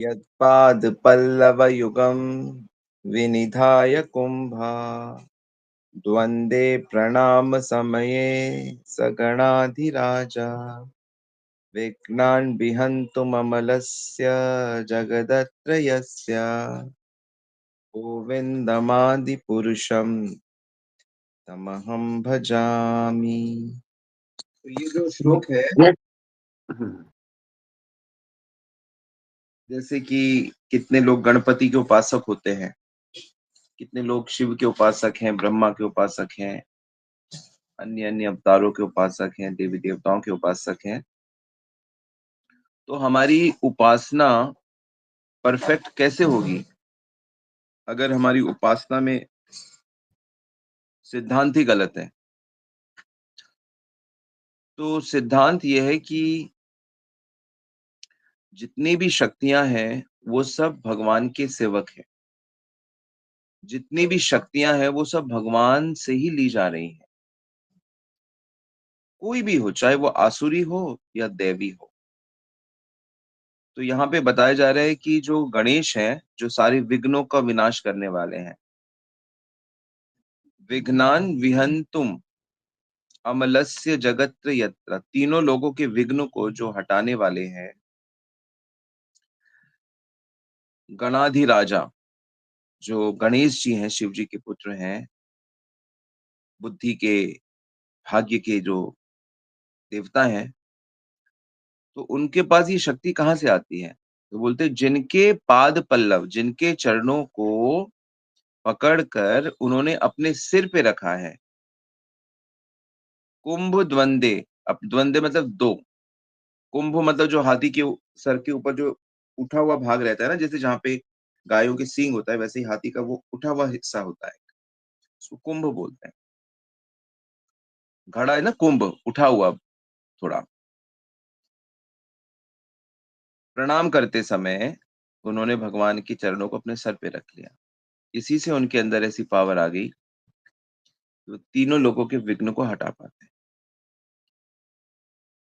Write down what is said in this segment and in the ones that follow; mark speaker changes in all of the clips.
Speaker 1: यत्पादपल्लवयुगं विनिधाय कुम्भा द्वन्द्वे प्रणामसमये स गणाधिराजा विघ्नान् विहन्तुममलस्य जगदत्रयस्य गोविन्दमादिपुरुषं तमहं भजामि। तो ये जो श्लोक है, जैसे कि कितने लोग गणपति के उपासक होते हैं, कितने लोग शिव के उपासक हैं, ब्रह्मा के उपासक हैं, अन्य अन्य अवतारों के उपासक हैं, देवी देवताओं के उपासक हैं। तो हमारी उपासना परफेक्ट कैसे होगी अगर हमारी उपासना में सिद्धांत ही गलत है? तो सिद्धांत यह है कि जितनी भी शक्तियां हैं वो सब भगवान के सेवक हैं। जितनी भी शक्तियां हैं वो सब भगवान से ही ली जा रही हैं। कोई भी हो, चाहे वो आसुरी हो या दैवी हो। तो यहाँ पे बताया जा रहा है कि जो गणेश हैं, जो सारे विघ्नों का विनाश करने वाले हैं, विघ्नान विहंतुम अमलस्य जगत्र यत्र, तीनों लोगों के विघ्न को जो हटाने वाले हैं, गणाधिराजा, जो गणेश जी हैं, शिव जी के पुत्र हैं, बुद्धि के, भाग्य के जो देवता हैं, तो उनके पास ये शक्ति कहाँ से आती है? तो बोलते हैं जिनके पाद पल्लव, जिनके चरणों को पकड़कर उन्होंने अपने सिर पे रखा है। कुंभ द्वंद्वे, अब द्वंद्वे मतलब दो, कुंभ मतलब जो हाथी के सर के ऊपर जो उठा हुआ भाग रहता है ना, जैसे जहाँ पे गायों के सींग होता है, वैसे ही हाथी का वो उठा हुआ हिस्सा होता है, उसको कुंभ बोलते हैं। घड़ा है ना, कुंभ उठा हुआ थोड़ा। प्रणाम करते समय उन्होंने भगवान के चरणों को अपने सर पे रख लिया। इसी से उनके अंदर ऐसी पावर आ गई, तो तीनों लोगों के विघ्न को हटा पाते हैं।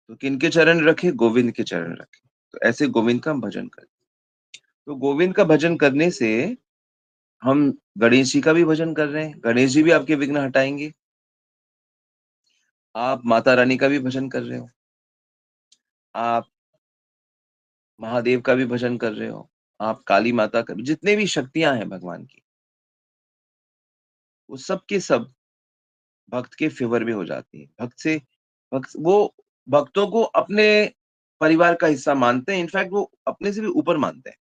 Speaker 1: तो किनके चरण रखे? गोविंद के चरण रखे। तो ऐसे गोविंद का हम भजन करें। तो गोविंद का भजन करने से हम गणेश जी का भी भजन कर रहे हैं, गणेश जी भी आपके विघ्न हटाएंगे। आप माता रानी का भी भजन कर रहे हो, आप महादेव का भी भजन कर रहे हो, आप काली माता का, जितने भी शक्तियां हैं भगवान की, वो सब के सब भक्त के फेवर में हो जाती है। भक्त वो भक्तों को अपने परिवार का हिस्सा मानते हैं, इनफैक्ट वो अपने से भी ऊपर मानते हैं।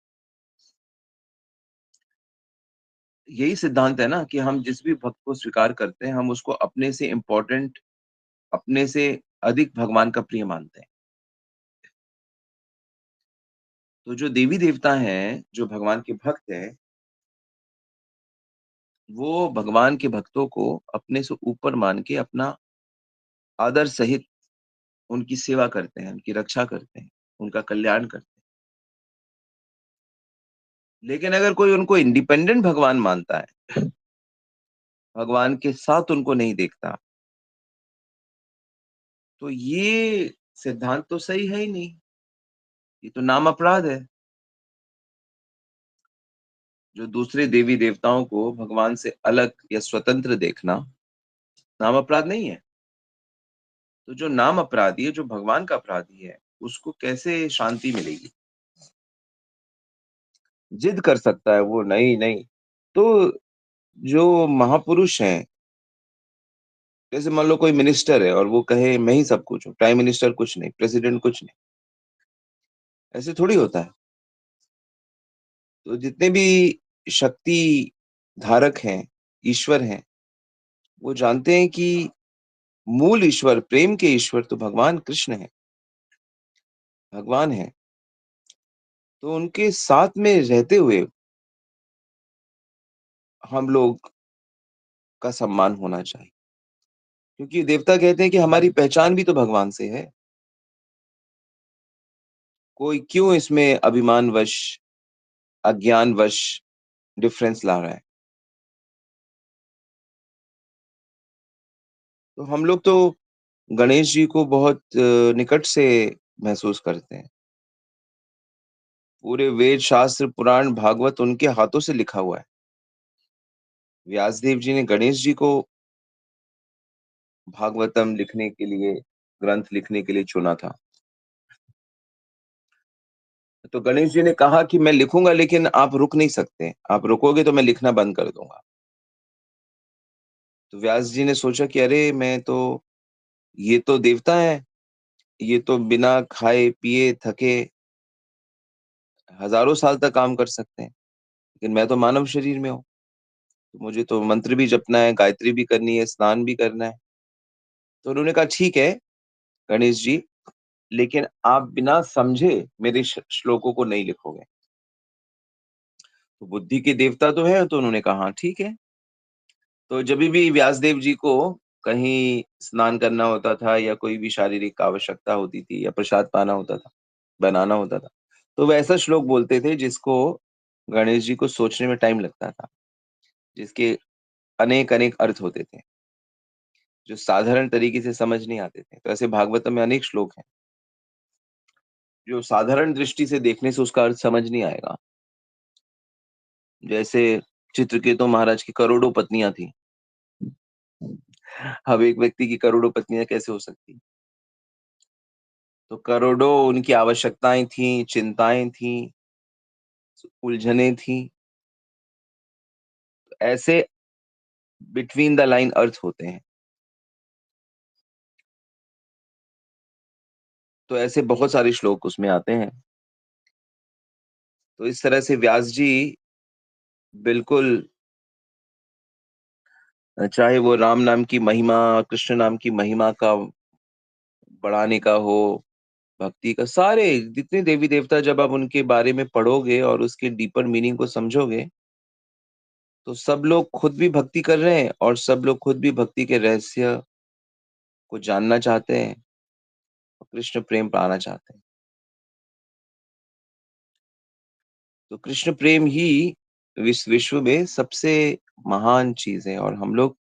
Speaker 1: यही सिद्धांत है ना कि हम जिस भी भक्त को स्वीकार करते हैं, हम उसको अपने से इम्पोर्टेंट, अपने से अधिक भगवान का प्रिय मानते हैं। तो जो देवी देवता हैं, जो भगवान के भक्त हैं, वो भगवान के भक्तों को अपने से ऊपर मान के अपना आदर सहित उनकी सेवा करते हैं, उनकी रक्षा करते हैं, उनका कल्याण करते हैं। लेकिन अगर कोई उनको इंडिपेंडेंट भगवान मानता है, भगवान के साथ उनको नहीं देखता, तो ये सिद्धांत तो सही है ही नहीं। ये तो नाम अपराध है। जो दूसरे देवी देवताओं को भगवान से अलग या स्वतंत्र देखना नाम अपराध नहीं है। तो जो नाम अपराधी है, जो भगवान का अपराधी है, उसको कैसे शांति मिलेगी? जिद कर सकता है वो, नहीं नहीं। तो जो महापुरुष हैं, जैसे मान लो कोई मिनिस्टर है और वो कहे मैं ही सब कुछ हूँ, प्राइम मिनिस्टर कुछ नहीं, प्रेसिडेंट कुछ नहीं, ऐसे थोड़ी होता है। तो जितने भी शक्ति धारक हैं, ईश्वर हैं, वो जानते हैं कि मूल ईश्वर, प्रेम के ईश्वर तो भगवान कृष्ण है, भगवान है। तो उनके साथ में रहते हुए हम लोग का सम्मान होना चाहिए, क्योंकि देवता कहते हैं कि हमारी पहचान भी तो भगवान से है। कोई क्यों इसमें अभिमानवश, अज्ञानवश डिफरेंस ला रहा है? तो हम लोग तो गणेश जी को बहुत निकट से महसूस करते हैं। पूरे वेद, शास्त्र, पुराण, भागवत उनके हाथों से लिखा हुआ है। व्यासदेव जी ने गणेश जी को भागवतम लिखने के लिए, ग्रंथ लिखने के लिए चुना था। तो गणेश जी ने कहा कि मैं लिखूंगा, लेकिन आप रुक नहीं सकते, आप रुकोगे तो मैं लिखना बंद कर दूंगा। तो व्यास जी ने सोचा कि अरे मैं तो, ये तो देवता है, ये तो बिना खाए पिए थके हजारों साल तक काम कर सकते हैं, लेकिन मैं तो मानव शरीर में हूँ, तो मुझे तो मंत्र भी जपना है, गायत्री भी करनी है, स्नान भी करना है। तो उन्होंने कहा ठीक है गणेश जी, लेकिन आप बिना समझे मेरे श्लोकों को नहीं लिखोगे। तो बुद्धि के देवता तो है, तो उन्होंने कहा हाँ ठीक है। तो जब भी व्यासदेव जी को कहीं स्नान करना होता था या कोई भी शारीरिक आवश्यकता होती थी या प्रसाद पाना होता था, बनाना होता था, तो वे ऐसा श्लोक बोलते थे जिसको गणेश जी को सोचने में टाइम लगता था, जिसके अनेक अनेक अर्थ होते थे, जो साधारण तरीके से समझ नहीं आते थे। तो ऐसे भागवत में अनेक श्लोक हैं जो साधारण दृष्टि से देखने से उसका अर्थ समझ नहीं आएगा। जैसे चित्रकेतु महाराज की करोड़ों पत्नियां थी। अब एक व्यक्ति की करोड़ों पत्नियां कैसे हो सकती? तो करोड़ों उनकी आवश्यकताएं थी, चिंताएं थी, उलझने थी। ऐसे बिटवीन द लाइन अर्थ होते हैं। तो ऐसे बहुत सारे श्लोक उसमें आते हैं। तो इस तरह से व्यास जी बिल्कुल, चाहे वो राम नाम की महिमा, कृष्ण नाम की महिमा का बढ़ाने का हो, भक्ति का, सारे जितने देवी देवता जब आप उनके बारे में पढ़ोगे और उसके डीपर मीनिंग को समझोगे, तो सब लोग खुद भी भक्ति कर रहे हैं और सब लोग खुद भी भक्ति के रहस्य को जानना चाहते हैं और कृष्ण प्रेम पाना चाहते हैं। तो कृष्ण प्रेम ही विश्व में सबसे महान चीज है और हम लोग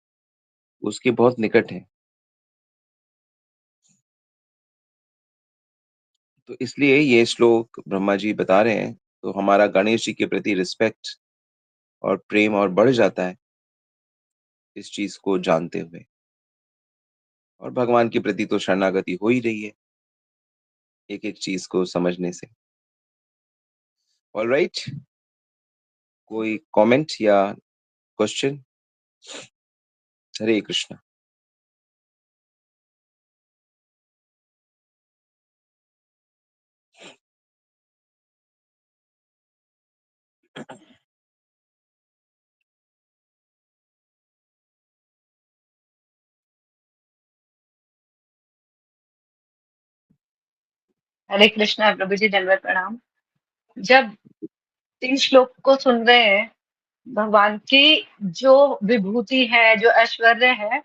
Speaker 1: उसके बहुत निकट हैं। तो इसलिए ये श्लोक ब्रह्मा जी बता रहे हैं, तो हमारा गणेश जी के प्रति रिस्पेक्ट और प्रेम और बढ़ जाता है इस चीज को जानते हुए। और भगवान के प्रति तो शरणागति हो ही रही है एक एक चीज को समझने से। ऑलराइट, कोई कमेंट या क्वेश्चन? हरे कृष्णा।
Speaker 2: हरे कृष्णा प्रभु जी, दंडवत प्रणाम। जब इन श्लोक को सुन रहे हैं, भगवान की जो विभूति है, जो ऐश्वर्य है,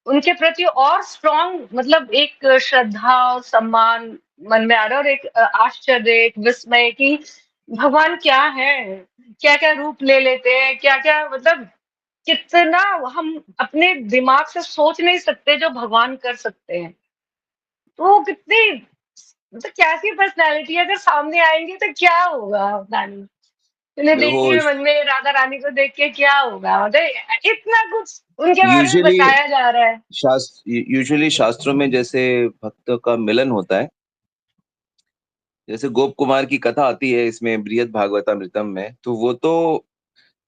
Speaker 2: उनके प्रति और स्ट्रॉन्ग मतलब एक श्रद्धा और सम्मान मन में आ रहा है, और एक आश्चर्य, एक विस्मय कि भगवान क्या है, क्या क्या रूप ले लेते हैं, क्या क्या मतलब कितना हम अपने दिमाग से सोच नहीं सकते जो भगवान कर सकते हैं। तो वो कितनी मतलब कैसी पर्सनैलिटी अगर सामने आएंगे तो क्या होगा पता नहीं। उन्हें देख
Speaker 1: देखो,
Speaker 2: के मन में राधा रानी को देख के क्या होगा, मतलब इतना कुछ उनके बारे में
Speaker 1: यूजुअली
Speaker 2: बताया जा रहा है।
Speaker 1: शास्त्रों में जैसे भक्तों का मिलन होता है, जैसे गोप कुमार की कथा आती है इसमें बृहद भागवतामृतम में, तो वो तो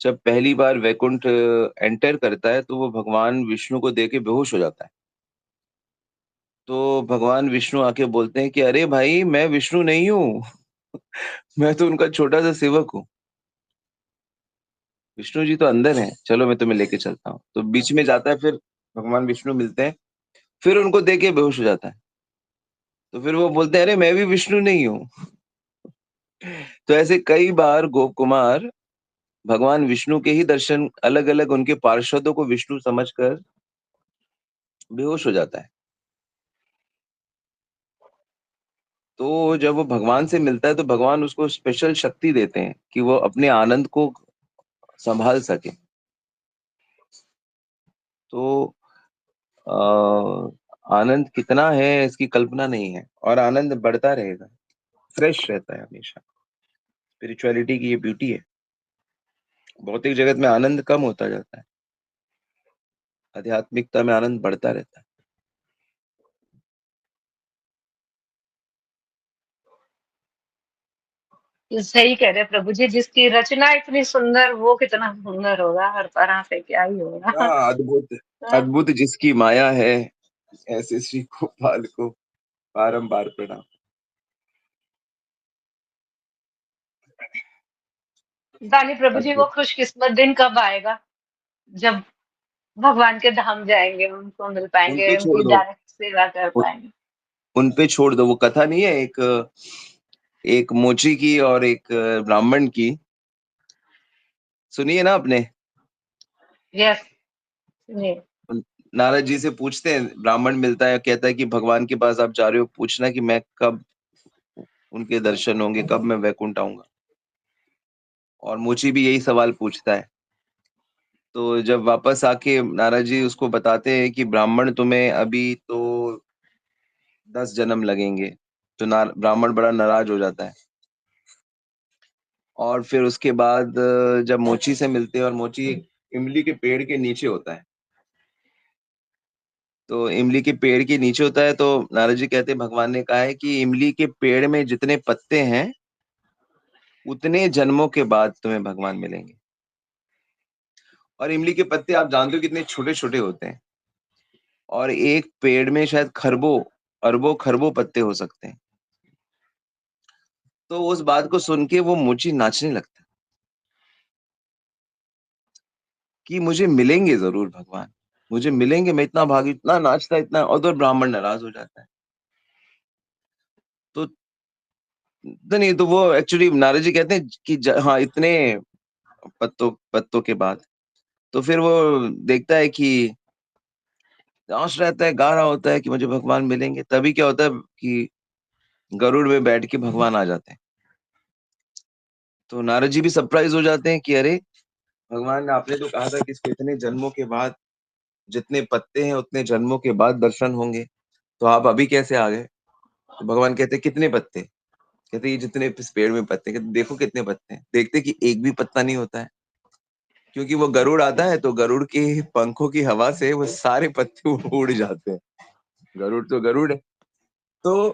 Speaker 1: जब पहली बार वैकुंठ एंटर करता है तो वो भगवान विष्णु को देख के बेहोश हो जाता है। तो भगवान विष्णु आके बोलते हैं कि अरे भाई मैं विष्णु नहीं हूँ, मैं तो उनका छोटा सा सेवक हूँ, विष्णु जी तो अंदर है, चलो मैं तुम्हें लेके चलता हूँ। तो बीच में जाता है, फिर भगवान विष्णु मिलते हैं, फिर उनको देख के बेहोश हो जाता है। तो फिर वो बोलते हैं अरे मैं भी विष्णु नहीं हूँ। तो ऐसे कई बार गोप कुमार भगवान विष्णु के ही दर्शन, अलग अलग उनके पार्षदों को विष्णु समझकर बेहोश हो जाता है। तो जब वो भगवान से मिलता है तो भगवान उसको स्पेशल शक्ति देते हैं कि वो अपने आनंद को संभाल सके। तो आनंद कितना है इसकी कल्पना नहीं है, और आनंद बढ़ता रहेगा, फ्रेश रहता है हमेशा। स्पिरिचुअलिटी की ये ब्यूटी है। भौतिक जगत में आनंद कम होता जाता है, आध्यात्मिकता में आनंद बढ़ता रहता है।
Speaker 2: ये सही कह रहे हैं प्रभु जी, जिसकी रचना इतनी सुंदर, वो कितना सुंदर होगा, हर तरह से क्या ही होगा।
Speaker 1: हाँ, अद्भुत, अद्भुत जिसकी माया है, ऐसे श्री गोपाल को बारंबार प्रणाम।
Speaker 2: दानी प्रभु जी, वो
Speaker 1: अद्भुत।
Speaker 2: खुशकिस्मत दिन कब आएगा जब भगवान के धाम जाएंगे, उनको मिल
Speaker 1: उन
Speaker 2: पाएंगे,
Speaker 1: पे छोड़
Speaker 2: उनकी
Speaker 1: दो,
Speaker 2: डायरेक्ट सेवा कर
Speaker 1: उन,
Speaker 2: पाएंगे?
Speaker 1: उन पे छोड़ दो। वो कथा नहीं है एक, एक मोची की और एक ब्राह्मण की, सुनिए ना आपने?
Speaker 2: यस। जी।
Speaker 1: नारद जी से पूछते हैं, ब्राह्मण मिलता है, कहता है कि भगवान के पास आप जा रहे हो, पूछना कि मैं कब उनके दर्शन होंगे, कब मैं वैकुंठ आऊंगा। और मोची भी यही सवाल पूछता है। तो जब वापस आके नारद जी उसको बताते हैं कि ब्राह्मण तुम्हें अभी तो 10 जन्म लगेंगे, तो ब्राह्मण बड़ा नाराज हो जाता है। और फिर उसके बाद जब मोची से मिलते हैं, और मोची एक इमली के पेड़ के नीचे होता है, तो इमली के पेड़ के नीचे होता है, तो नारद जी कहते हैं भगवान ने कहा है कि इमली के पेड़ में जितने पत्ते हैं, उतने जन्मों के बाद तुम्हें भगवान मिलेंगे। और इमली के पत्ते आप जानते हो कितने छोटे छोटे होते हैं, और एक पेड़ में शायद खरबों, अरबों खरबों पत्ते हो सकते हैं। तो उस बात को सुन के वो मुची नाचने लगता है कि मुझे मिलेंगे जरूर भगवान, मुझे मिलेंगे, मैं इतना भागी, इतना नाचता है, इतना। और तो ब्राह्मण नाराज हो जाता है। तो नहीं, तो वो एक्चुअली नारद जी कहते हैं कि हाँ, इतने पत्तों पत्तों के बाद, तो फिर वो देखता है कि नाच रहता है, गा रहा होता है कि मुझे भगवान मिलेंगे। तभी क्या होता है कि गरुड़ में बैठ के भगवान आ जाते हैं। तो नारद जी भी सरप्राइज हो जाते हैं कि अरे भगवान, आपने तो कहा था कि इसको इतने जन्मों के बाद, जितने पत्ते हैं उतने जन्मों के बाद दर्शन होंगे, तो आप अभी कैसे आ गए? तो भगवान कहते हैं कितने पत्ते? कहते ये जितने इस पेड़ में पत्ते हैं। कहते देखो कितने पत्ते हैं। देखते कि एक भी पत्ता नहीं होता है, क्योंकि वो गरुड़ आता है तो गरुड़ के पंखों की हवा से वो सारे पत्ते उड़ जाते हैं। गरुड़ तो गरुड़ है। तो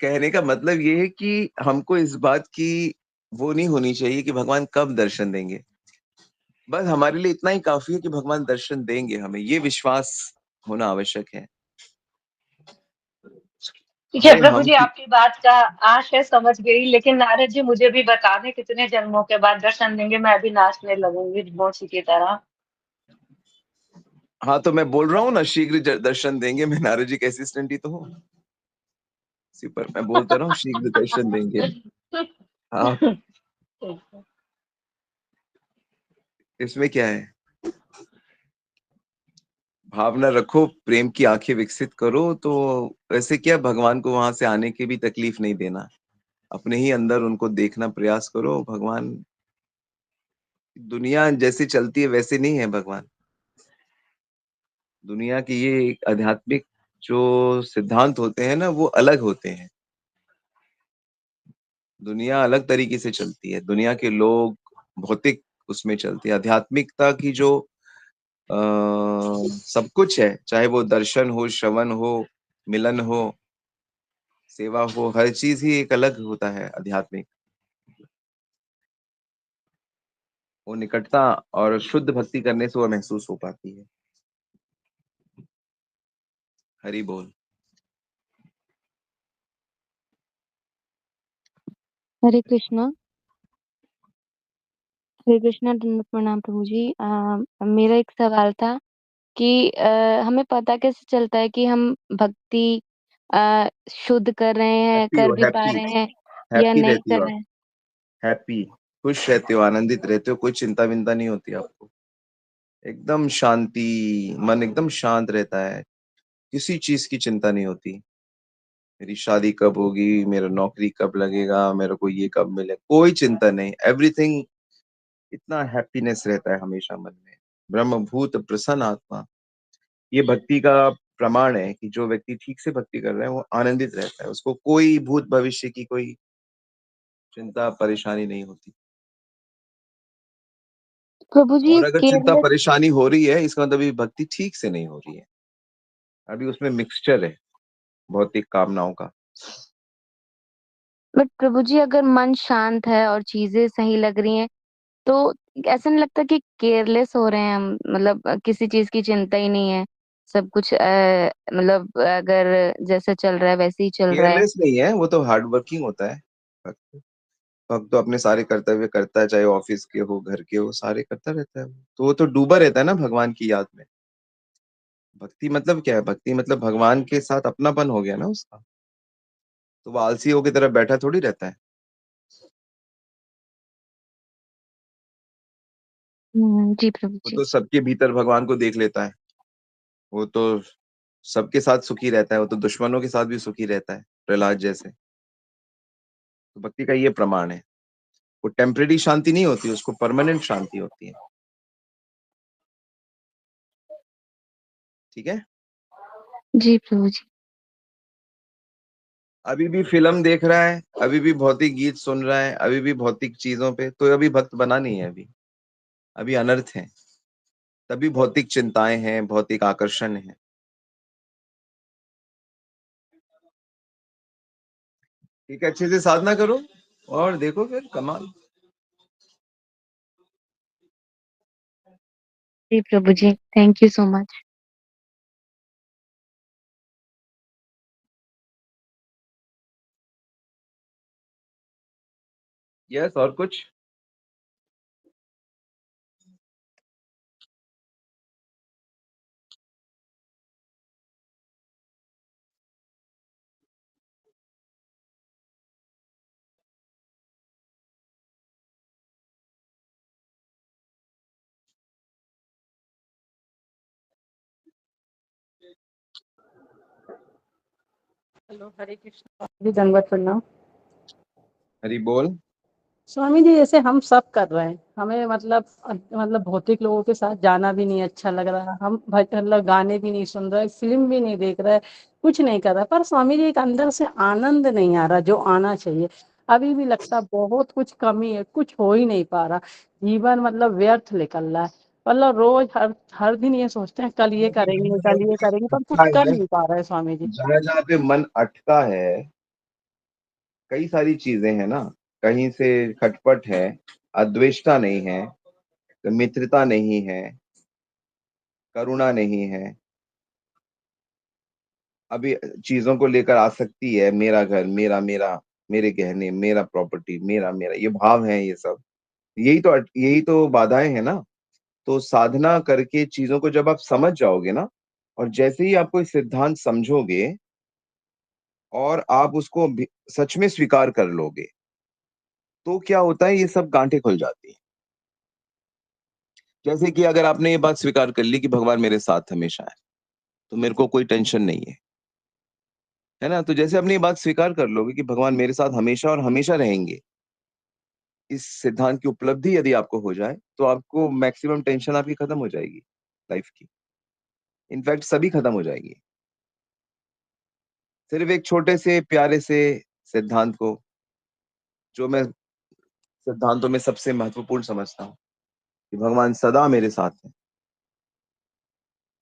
Speaker 1: कहने का मतलब ये है कि हमको इस बात की वो नहीं होनी चाहिए कि भगवान कब दर्शन देंगे। बस हमारे लिए इतना ही काफी है कि भगवान दर्शन देंगे, हमें ये विश्वास होना आवश्यक है।
Speaker 2: ठीक है
Speaker 1: चाहे
Speaker 2: प्रभु
Speaker 1: हम
Speaker 2: जी, आपकी बात का आशय समझ गई, लेकिन नारद जी मुझे भी बता दें कितने जन्मों के बाद दर्शन देंगे, मैं भी नाचने लगूंगी मौसी की तरह।
Speaker 1: हाँ, तो मैं बोल रहा हूँ ना, शीघ्र दर्शन देंगे। मैं नारद जी का असिस्टेंट ही तो हूँ। इसी पर मैं बोलता रहा हूँ, शीघ्र दर्शन देंगे। हाँ, इसमें क्या है? भावना रखो, प्रेम की आंखें विकसित करो, तो वैसे क्या, भगवान को वहां से आने की भी तकलीफ नहीं देना। अपने ही अंदर उनको देखना प्रयास करो। भगवान, दुनिया जैसे चलती है वैसे नहीं है भगवान। दुनिया की ये एक आध्यात्मिक जो सिद्धांत होते हैं ना, वो अलग होते हैं। दुनिया अलग तरीके से चलती है, दुनिया के लोग भौतिक उसमें चलती है। आध्यात्मिकता की जो आ, सब कुछ है, चाहे वो दर्शन हो, श्रवण हो, मिलन हो, सेवा हो, हर चीज ही एक अलग होता है आध्यात्मिक। वो निकटता और शुद्ध भक्ति करने से वो महसूस हो पाती है। हरि बोल।
Speaker 3: हरे कृष्णा। हरे कृष्णा, दंडवत प्रणाम प्रभु जी। मेरा एक सवाल था कि हमें पता कैसे चलता है कि हम भक्ति शुद्ध कर रहे हैं,
Speaker 1: हैप्पी
Speaker 3: कर
Speaker 1: हो,
Speaker 3: भी पा
Speaker 1: हैप्पी,
Speaker 3: रहे हैं या
Speaker 1: हैप्पी
Speaker 3: नहीं
Speaker 1: रहती
Speaker 3: कर
Speaker 1: हो
Speaker 3: रहे
Speaker 1: आप,
Speaker 3: हैं?
Speaker 1: हैप्पी, खुश रहते हो, आनंदित रहते हो, कोई चिंता विंता नहीं होती आपको। एकदम शांति, मन एकदम शांत रहता है, किसी चीज की चिंता नहीं होती। मेरी शादी कब होगी, मेरा नौकरी कब लगेगा, मेरे को ये कब मिले, कोई चिंता नहीं। एवरीथिंग, इतना हैप्पीनेस रहता है हमेशा मन में। ब्रह्मभूत प्रसन्न आत्मा, ये भक्ति का प्रमाण है कि जो व्यक्ति ठीक से भक्ति कर रहा है वो आनंदित रहता है। उसको कोई भूत भविष्य की कोई चिंता परेशानी नहीं होती।
Speaker 3: प्रभु जी
Speaker 1: और अगर चिंता
Speaker 3: केयरलेस
Speaker 1: परेशानी हो रही है, इसका मतलब अभी भक्ति ठीक से नहीं हो रही है। अभी उसमें मिक्सचर है भौतिक कामनाओं का।
Speaker 3: बट प्रभु जी अगर मन शांत है और चीजें सही लग रही हैं तो ऐसा नहीं लगता कि केयरलेस हो रहे हैं हम, मतलब किसी चीज की चिंता ही नहीं है, सब कुछ मतलब अगर जैसे चल रहा है वैसे ही चल रहा है।
Speaker 1: केयरलेस नहीं है, वो तो हार्ड वर्किंग होता है। भक्त भक्त तो अपने सारे कर्तव्य करता है, चाहे ऑफिस के हो, घर के हो, सारे करता रहता है। तो वो तो डूबा रहता है ना भगवान की याद में। भक्ति मतलब क्या है? भक्ति मतलब भगवान के साथ अपनापन हो गया ना उसका। तो वो आलसियों की तरह बैठा थोड़ी रहता है।
Speaker 3: जी प्रभु
Speaker 1: वो
Speaker 3: जी।
Speaker 1: तो सबके भीतर भगवान को देख लेता है। वो तो सबके साथ सुखी रहता है, वो तो दुश्मनों के साथ भी सुखी रहता है, प्रहलाद जैसे। तो भक्ति का ये प्रमाण है। वो टेम्परेरी शांति नहीं होती, उसको परमानेंट शांति होती है। ठीक है।
Speaker 3: जी प्रभु जी।
Speaker 1: अभी भी फिल्म देख रहा है, अभी भी भौतिक गीत सुन रहा है, अभी भी भौतिक चीजों पे, तो अभी भक्त बना नहीं है। अभी अभी अनर्थ है। तभी भौतिक चिंताएं हैं, भौतिक आकर्षण है। ठीक है, अच्छे से साधना करो और देखो फिर कमाल।
Speaker 3: जी प्रभु जी, thank you so much.
Speaker 1: Yes, और कुछ?
Speaker 4: हेलो, हरे कृष्ण जी, दंडवत प्रणाम।
Speaker 1: हरि बोल।
Speaker 4: स्वामी जी, जैसे हम सब कर रहे हैं, हमें मतलब भौतिक लोगों के साथ जाना भी नहीं अच्छा लग रहा, हम मतलब गाने भी नहीं सुन रहे, फिल्म भी नहीं देख रहे, कुछ नहीं कर रहा, पर स्वामी जी एक अंदर से आनंद नहीं आ रहा जो आना चाहिए। अभी भी लगता बहुत कुछ कमी है, कुछ हो ही नहीं पा रहा। जीवन मतलब व्यर्थ निकल रहा है। मतलब रोज हर हर दिन ये सोचते हैं कल ये
Speaker 1: क्योंकि
Speaker 4: करेंगे,
Speaker 1: जहाँ
Speaker 4: कल ये करेंगे, पर कुछ कर नहीं पा रहे स्वामी जी।
Speaker 1: जहाँ पे मन अटका है, कई सारी चीजें हैं ना। कहीं से खटपट है, अद्वेष्टा नहीं है, मित्रता नहीं है, करुणा नहीं है। अभी चीजों को लेकर आसक्ति है, मेरा घर, मेरा मेरा, मेरे गहने, मेरा प्रॉपर्टी, मेरा मेरा, ये भाव है ये सब। यही तो बाधाएं हैं ना। तो साधना करके चीजों को जब आप समझ जाओगे ना, और जैसे ही आप कोई सिद्धांत समझोगे और आप उसको सच में स्वीकार कर लोगे, तो क्या होता है, ये सब गांठें खुल जाती हैं। जैसे कि अगर आपने ये बात स्वीकार कर ली कि भगवान मेरे साथ हमेशा है, तो मेरे को कोई टेंशन नहीं है ना। तो जैसे आपने ये बात स्वीकार कर लोगे कि भगवान मेरे साथ हमेशा और हमेशा रहेंगे, इस सिद्धांत की उपलब्धि यदि आपको हो जाए, तो आपको मैक्सिमम टेंशन आपकी खत्म हो जाएगी लाइफ की। इनफैक्ट सभी खत्म हो जाएगी। सिर्फ एक छोटे से प्यारे से सिद्धांत को, जो मैं सिद्धांतों में सबसे महत्वपूर्ण समझता हूँ, कि भगवान सदा मेरे साथ है,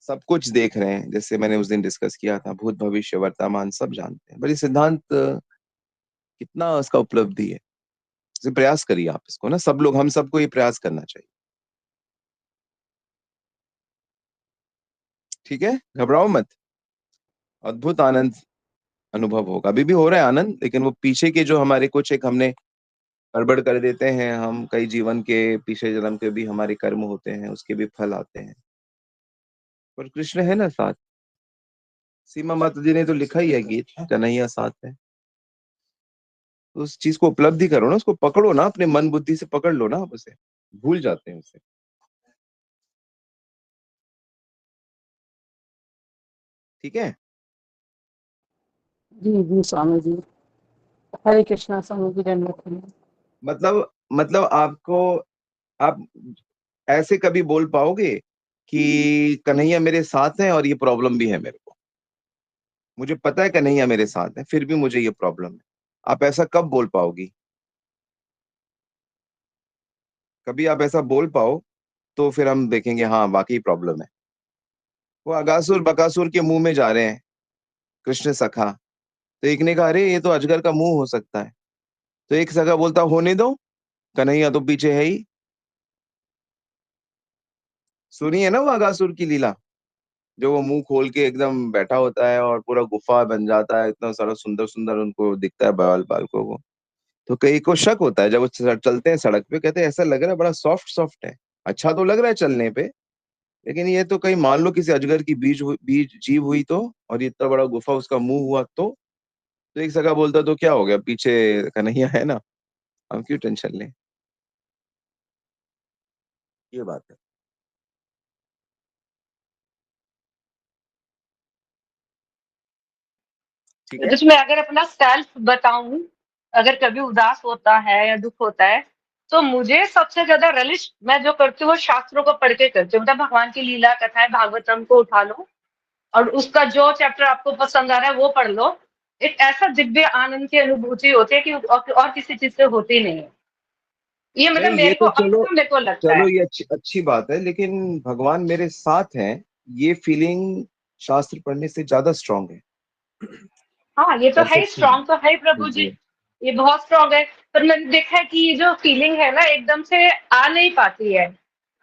Speaker 1: सब कुछ देख रहे हैं, जैसे मैंने उस दिन डिस्कस किया था, भूत भविष्य वर्तमान सब जानते हैं। पर ये सिद्धांत कितना उसका उपलब्धि है, इसे प्रयास करिए आप इसको ना, सब लोग, हम सबको ये प्रयास करना चाहिए। ठीक है, घबराओ मत। अद्भुत आनंद अनुभव होगा। अभी भी हो रहा है आनंद, लेकिन वो पीछे के जो हमारे कुछ एक हमने गड़बड़ कर देते हैं, हम कई जीवन के पिछले जन्म के भी हमारे कर्म होते हैं, उसके भी फल आते हैं। पर कृष्ण है ना साथ। सीमा माता जी ने तो लिखा ही है गीत, कन्हैया साथ है। तो उस चीज को उपलब्धि करो ना, उसको पकड़ो ना, अपने मन बुद्धि से पकड़ लो ना, आप उसे भूल जाते हैं उसे। ठीक है।
Speaker 4: जी जी स्वामी जी, हरे कृष्णा स्वामी जी, दंडवत प्रणाम।
Speaker 1: मतलब आपको, आप ऐसे कभी बोल पाओगे कि कन्हैया मेरे साथ है और ये प्रॉब्लम भी है मेरे को, मुझे पता है कन्हैया मेरे साथ है, फिर भी मुझे ये प्रॉब्लम है। आप ऐसा कब बोल पाओगी? कभी आप ऐसा बोल पाओ तो फिर हम देखेंगे हाँ वाकई प्रॉब्लम है। वो अगासुर बकासुर के मुंह में जा रहे हैं, कृष्ण सखा। तो एक ने कहा अरे ये तो अजगर का मुंह हो सकता है। तो एक सखा बोलता होने दो, कन्हैया तो पीछे है ही। सुनी है ना वो अगासुर की लीला, जो वो मुंह खोल के एकदम बैठा होता है और पूरा गुफा बन जाता है, इतना सारा सुंदर सुंदर उनको दिखता है बाल बाल को वो। तो कई को शक होता है जब वो चलते हैं सड़क पे, कहते हैं ऐसा लग रहा है बड़ा सॉफ्ट सॉफ्ट है, अच्छा तो लग रहा है चलने पे, लेकिन ये तो कहीं मान लो किसी अजगर की बीज जीव हुई तो, और ये इतना बड़ा गुफा उसका मुंह हुआ तो एक सगा बोलता तो क्या हो गया, पीछे कन्हैया है ना, हम क्यों टेंशन लें। ये बात है। ठीक है।
Speaker 2: जिसमें अगर अपना सेल्फ बताऊं, अगर कभी उदास होता है या दुख होता है, तो मुझे सबसे ज्यादा रलिश मैं जो करती हूँ वो शास्त्रों को पढ़ के करती हूँ। मतलब भगवान की लीला कथाएं भागवतम को उठा लो और उसका जो चैप्टर आपको पसंद आ रहा है वो पढ़ लो। एक ऐसा दिव्य आनंद की अनुभूति होती है कि और किसी चीज से होती नहीं है। ये मतलब
Speaker 1: नहीं ये
Speaker 2: मेरे को
Speaker 1: तो चलो,
Speaker 2: अक्सर मेरे को लगता
Speaker 1: चलो
Speaker 2: है।
Speaker 1: ये अच्छी अच्छी बात है, लेकिन भगवान मेरे साथ हैं, ये फीलिंग शास्त्र पढ़ने से ज्यादा स्ट्रांग है।
Speaker 2: हाँ, ये तो
Speaker 1: कर
Speaker 2: है ही,
Speaker 1: सकते
Speaker 2: स्ट्रांग तो है ही प्रभु
Speaker 1: हैं
Speaker 2: जी।
Speaker 1: जी।
Speaker 2: ये बहुत स्ट्रांग है। पर मैंने देखा है कि ये जो फीलिंग है ना एकदम से आ नहीं पाती है,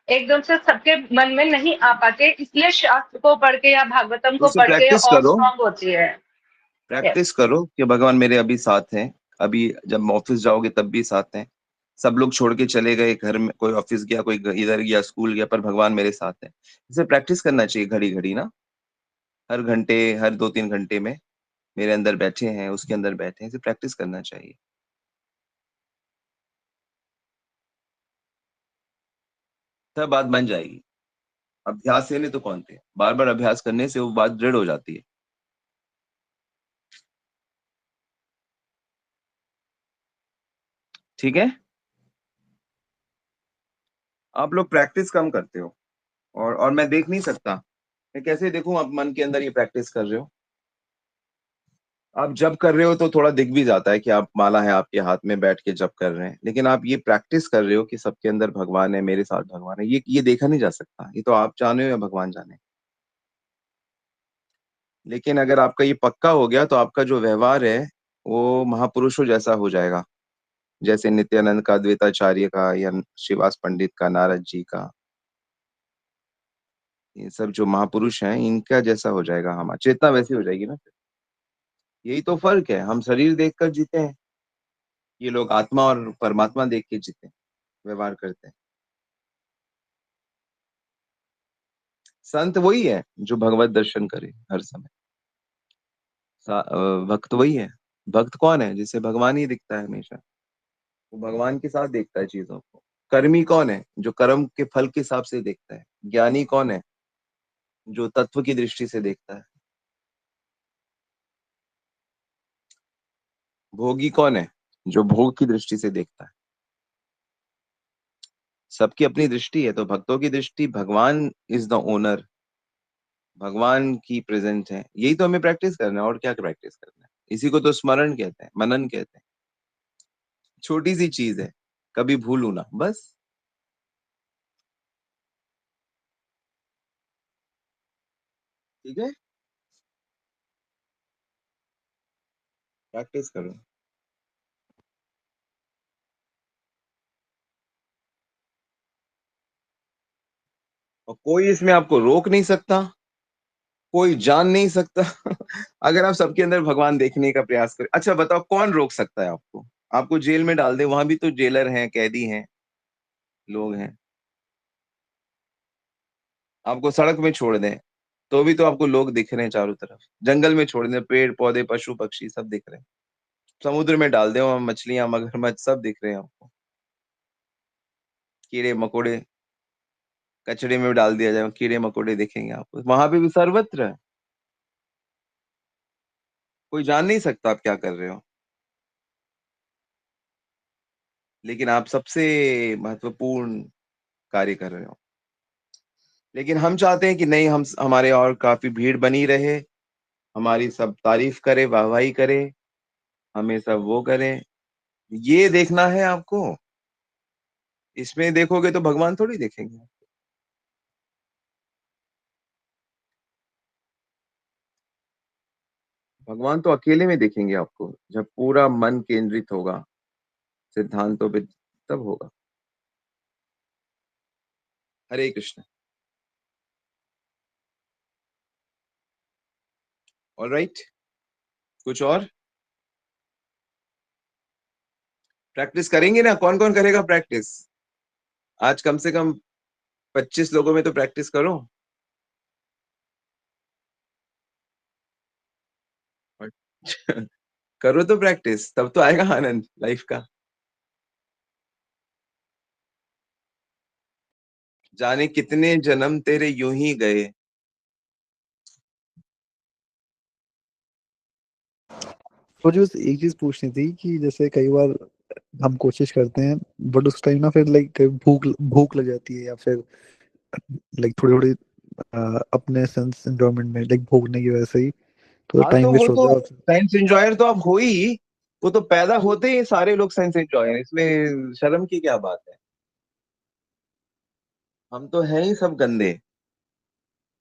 Speaker 2: एकदम से सबके मन में नहीं आ पाते, इसलिए शास्त्र को पढ़ के या भागवतम
Speaker 1: तो
Speaker 2: को
Speaker 1: उसे
Speaker 2: पढ़ के
Speaker 1: प्रैक्टिस
Speaker 2: और
Speaker 1: करो,
Speaker 2: स्ट्रांग होती है।
Speaker 1: Practice
Speaker 2: yes.
Speaker 1: करो कि भगवान मेरे अभी साथ हैं। अभी जब ऑफिस जाओगे तब भी साथ हैं, सब लोग छोड़ के चले गए घर में, कोई ऑफिस गया, कोई इधर गया, स्कूल गया, पर भगवान मेरे साथ है। इसे प्रैक्टिस करना चाहिए घड़ी घड़ी ना, हर घंटे, हर 2-3 घंटे में मेरे अंदर बैठे हैं, उसके अंदर बैठे हैं, इसे प्रैक्टिस करना चाहिए। तब बात बन जाएगी। अभ्यास से नहीं तो कौन थे, बार बार अभ्यास करने से वो बात दृढ़ हो जाती है। ठीक है। आप लोग प्रैक्टिस कम करते हो, और मैं देख नहीं सकता, मैं कैसे देखूं आप मन के अंदर ये प्रैक्टिस कर रहे हो। आप जब कर रहे हो तो थोड़ा दिख भी जाता है कि आप, माला है आपके हाथ में, बैठ के जब कर रहे हैं, लेकिन आप ये प्रैक्टिस कर रहे हो कि सबके अंदर भगवान है, मेरे साथ भगवान है, ये देखा नहीं जा सकता, ये तो आप जाने हो या भगवान जाने। लेकिन अगर आपका ये पक्का हो गया तो आपका जो व्यवहार है वो महापुरुषों जैसा हो जाएगा, जैसे नित्यानंद का, द्वैताचार्य का, या श्रीवास पंडित का, नारद जी का, ये सब जो महापुरुष हैं इनका जैसा हो जाएगा, हमारा चेतना वैसी हो जाएगी ना। यही तो फर्क है, हम शरीर देखकर जीते हैं, ये लोग आत्मा और परमात्मा देख के जीते हैं, व्यवहार करते हैं। संत वही है जो भगवत दर्शन करे हर समय। भक्त वही है। भक्त कौन है, जिसे भगवान ही दिखता है हमेशा, वो भगवान के साथ देखता है चीजों को। कर्मी कौन है, जो कर्म के फल के हिसाब से देखता है। ज्ञानी कौन है, जो तत्व की दृष्टि से देखता है। भोगी कौन है, जो भोग की दृष्टि से देखता है। सबकी अपनी दृष्टि है, तो भक्तों की दृष्टि भगवान इज द ओनर, भगवान की प्रेजेंट है। यही तो हमें प्रैक्टिस करना है, और क्या प्रैक्टिस करना है। इसी को तो स्मरण कहते हैं, मनन कहते हैं। छोटी सी चीज है, कभी भूलू ना, बस। ठीक है, प्रैक्टिस करो। और कोई इसमें आपको रोक नहीं सकता, कोई जान नहीं सकता। अगर आप सबके अंदर भगवान देखने का प्रयास करें। अच्छा बताओ, कौन रोक सकता है आपको। आपको जेल में डाल दे, वहां भी तो जेलर हैं, कैदी हैं, लोग हैं। आपको सड़क में छोड़ दें तो भी तो आपको लोग दिख रहे हैं चारों तरफ। जंगल में छोड़ दें, पेड़ पौधे पशु पक्षी सब दिख रहे हैं। समुद्र में डाल दे, वहां मछलियां मगरमच्छ सब दिख रहे हैं आपको। कीड़े मकोड़े, कचड़े में डाल दिया जाए, कीड़े मकोड़े दिखेंगे आपको, वहां पे भी सर्वत्र है। कोई जान नहीं सकता आप क्या कर रहे हो, लेकिन आप सबसे महत्वपूर्ण कार्य कर रहे हो। लेकिन हम चाहते हैं कि नहीं, हम हमारे और काफी भीड़ बनी रहे, हमारी सब तारीफ करे, वाहवाही करे, हमें सब वो करें। ये देखना है आपको। इसमें देखोगे तो भगवान थोड़ी देखेंगे। भगवान तो अकेले में देखेंगे आपको, जब पूरा मन केंद्रित होगा सिद्धांतों पे, तब होगा। हरे कृष्ण। ऑलराइट, कुछ और प्रैक्टिस करेंगे ना? कौन कौन करेगा प्रैक्टिस? आज कम से कम 25 लोगों में तो प्रैक्टिस करो। करो तो प्रैक्टिस, तब तो आएगा आनंद लाइफ का। जाने कितने जन्म तेरे यूं ही गए।
Speaker 5: मुझे बस एक चीज पूछनी थी कि जैसे कई बार हम कोशिश करते हैं बट उस टाइम ना फिर लाइक भूख भूख लग जाती है, या फिर लाइक थोड़ी थोड़ी अपने सेंस एंजॉयमेंट में लाइक भोगने की वजह से ही तो
Speaker 1: हाँ,
Speaker 5: टाइम
Speaker 1: तो वो
Speaker 5: वेस्ट होता
Speaker 1: तो
Speaker 5: है।
Speaker 1: साइंस एंजॉयर तो आप हो ही। वो तो पैदा होते ही सारे लोग साइंस एंजॉयर, इसमें शर्म की क्या बात है? हम तो हैं ही सब गंदे।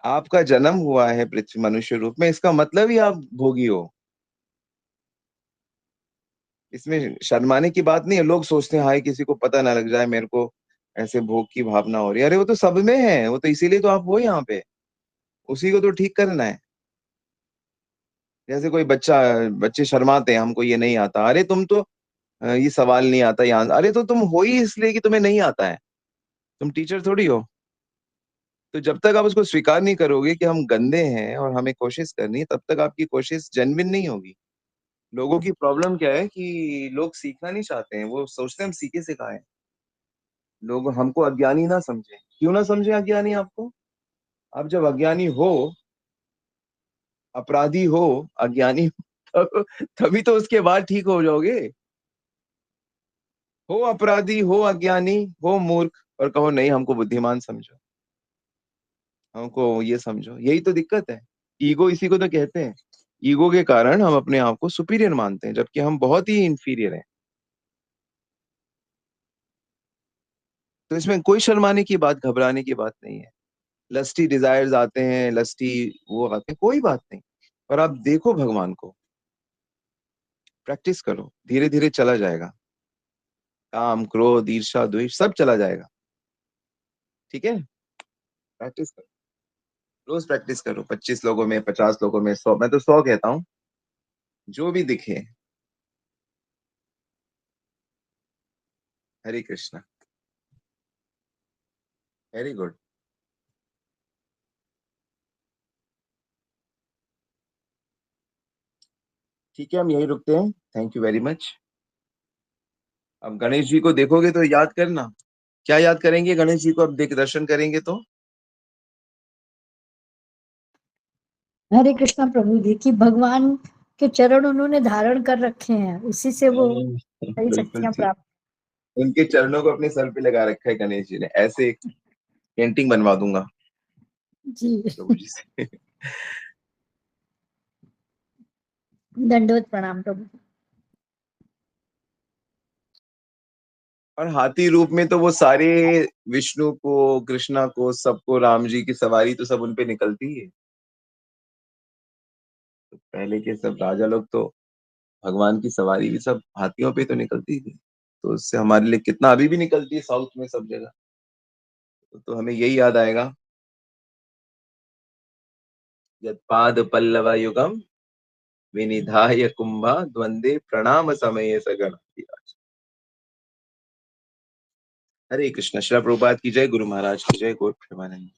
Speaker 1: आपका जन्म हुआ है पृथ्वी मनुष्य रूप में, इसका मतलब ही आप भोगी हो। इसमें शर्माने की बात नहीं है। लोग सोचते हैं हाय किसी को पता ना लग जाए मेरे को ऐसे भोग की भावना हो रही है। अरे वो तो सब में है, वो तो इसीलिए तो आप हो यहाँ पे। उसी को तो ठीक करना है। जैसे कोई बच्चे शर्माते हैं हमको ये नहीं आता। अरे तुम तो ये सवाल नहीं आता यहाँ, अरे तो तुम हो ही इसलिए कि तुम्हें नहीं आता है। तुम टीचर थोड़ी हो। तो जब तक आप उसको स्वीकार नहीं करोगे कि हम गंदे हैं और हमें कोशिश करनी है, तब तक आपकी कोशिश जेन्युइन नहीं होगी। लोगों की प्रॉब्लम क्या है कि लोग सीखना नहीं चाहते हैं, वो सोचते हैं हम सीखे सिखाए। लोग हमको अज्ञानी ना समझे। क्यों ना समझे अज्ञानी आपको? आप जब अज्ञानी हो, अपराधी हो, अज्ञानी हो, तभी तो उसके बाद ठीक हो जाओगे। हो अपराधी, हो अज्ञानी, हो मूर्ख, और कहो नहीं हमको बुद्धिमान समझो, हमको ये समझो। यही तो दिक्कत है। ईगो इसी को तो कहते हैं। ईगो के कारण हम अपने आप को सुपीरियर मानते हैं, जबकि हम बहुत ही इंफीरियर हैं। तो इसमें कोई शर्माने की बात, घबराने की बात नहीं है। लस्टी डिजायर्स आते हैं, लस्टी वो आते हैं, कोई बात नहीं। पर आप देखो भगवान को, प्रैक्टिस करो, धीरे धीरे चला जाएगा। काम, क्रोध, ईर्ष्या, द्वेष सब चला जाएगा। ठीक है, प्रैक्टिस करो। रोज प्रैक्टिस करो, 25 लोगों में, 50 लोगों में, 100, मैं तो 100 कहता हूँ। जो भी दिखे। हरे कृष्णा। Very good. ठीक है, हम यही रुकते हैं। Thank you very much. अब गणेश जी को देखोगे तो याद करना। क्या याद करेंगे गणेश जी को? अब देख दर्शन करेंगे तो
Speaker 6: हरे कृष्णा प्रभु जी की भगवान के चरण उन्होंने धारण कर रखे हैं, उसी से वो सारी
Speaker 1: बिल्कुल
Speaker 6: शक्तियां
Speaker 1: ठीक।
Speaker 6: प्राप्त।
Speaker 1: उनके चरणों को अपने सर पे लगा रखा है गणेश जी ने। ऐसे एक पेंटिंग बनवा दूंगा
Speaker 6: जी
Speaker 1: प्रभु जी से।
Speaker 6: दंडवत प्रणाम प्रभु।
Speaker 1: और हाथी रूप में तो वो सारे विष्णु को, कृष्णा को, सबको, राम जी की सवारी तो सब उन पे निकलती है। तो पहले के सब राजा लोग तो भगवान की सवारी भी सब हाथियों पे तो निकलती थी। तो उससे हमारे लिए कितना अभी भी निकलती है साउथ में सब जगह। तो हमें यही याद आएगा, यत्पाद पल्लव युगम विनिधाय कुंभा द्वंद्वे प्रणाम समय सगण। हरे कृष्ण। श्रील प्रभुपाद की जय, गुरु महाराज की जय, गौर प्रेमानंद।